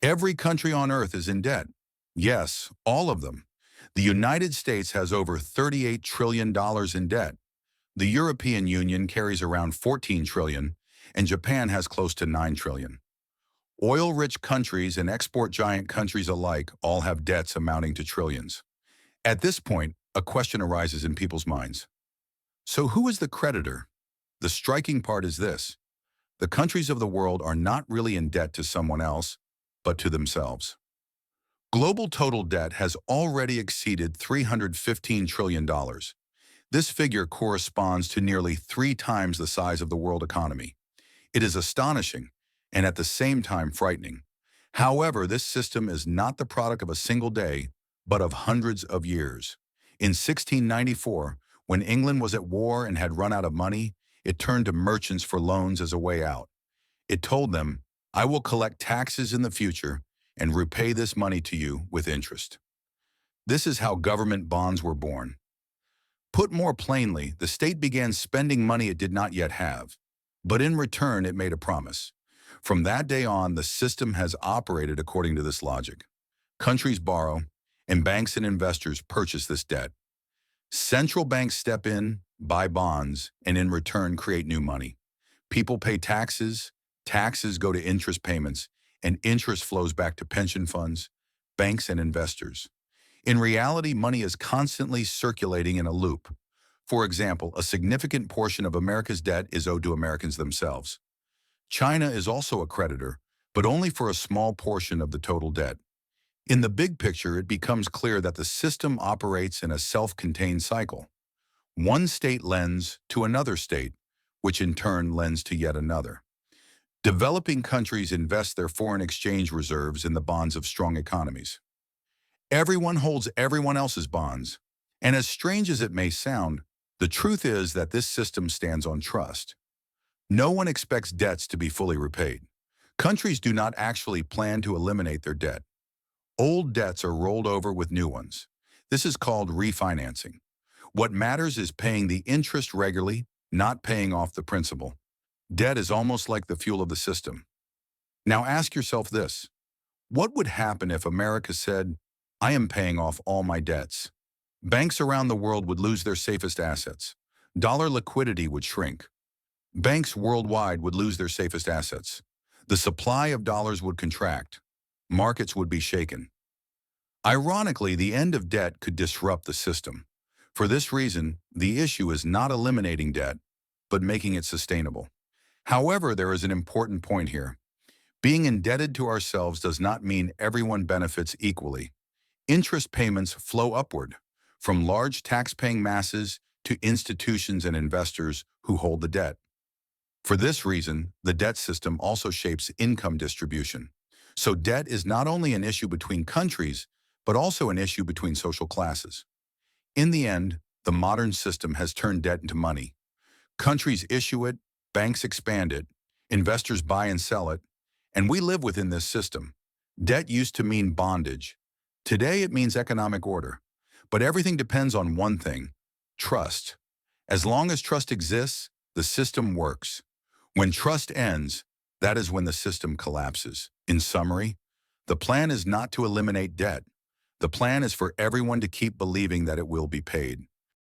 Every country on earth is in debt. Yes, all of them. The United States has over $38 trillion in debt. The European Union carries around 14 trillion, and Japan has close to 9 trillion. Oil-rich countries and export giant countries alike all have debts amounting to trillions. At this point, a question arises in people's minds. So who is the creditor? The striking part is this. The countries of the world are not really in debt to someone else, but to themselves. Global total debt has already exceeded $315 trillion. This figure corresponds to nearly 3 times the size of the world economy. It is astonishing and at the same time frightening. However, this system is not the product of a single day, but of hundreds of years. In 1694, when England was at war and had run out of money, it turned to merchants for loans as a way out. It told them, "I will collect taxes in the future and repay this money to you with interest." This is how government bonds were born. Put more plainly, the state began spending money it did not yet have, but in return it made a promise. From that day on, the system has operated according to this logic. Countries borrow, and banks and investors purchase this debt. Central banks step in, buy bonds, and in return create new money. People pay taxes, taxes go to interest payments, and interest flows back to pension funds, banks, and investors. In reality, money is constantly circulating in a loop. For example, a significant portion of America's debt is owed to Americans themselves. China is also a creditor, but only for a small portion of the total debt. In the big picture, it becomes clear that the system operates in a self-contained cycle. One state lends to another state, which in turn lends to yet another. Developing countries invest their foreign exchange reserves in the bonds of strong economies. Everyone holds everyone else's bonds. And as strange as it may sound, the truth is that this system stands on trust. No one expects debts to be fully repaid. Countries do not actually plan to eliminate their debt. Old debts are rolled over with new ones. This is called refinancing. What matters is paying the interest regularly, not paying off the principal. Debt is almost like the fuel of the system. Now ask yourself this. What would happen if America said, "I am paying off all my debts"? Banks around the world would lose their safest assets. Dollar liquidity would shrink. Banks worldwide would lose their safest assets. The supply of dollars would contract. Markets would be shaken. Ironically, the end of debt could disrupt the system. For this reason, the issue is not eliminating debt, but making it sustainable. However, there is an important point here. Being indebted to ourselves does not mean everyone benefits equally. Interest payments flow upward, from large tax-paying masses to institutions and investors who hold the debt. For this reason, the debt system also shapes income distribution. So debt is not only an issue between countries, but also an issue between social classes. In the end, the modern system has turned debt into money. Countries issue it, banks expand it, investors buy and sell it, and we live within this system. Debt used to mean bondage. Today it means economic order. But everything depends on one thing: trust. As long as trust exists, the system works. When trust ends, that is when the system collapses. In summary, the plan is not to eliminate debt. The plan is for everyone to keep believing that it will be paid.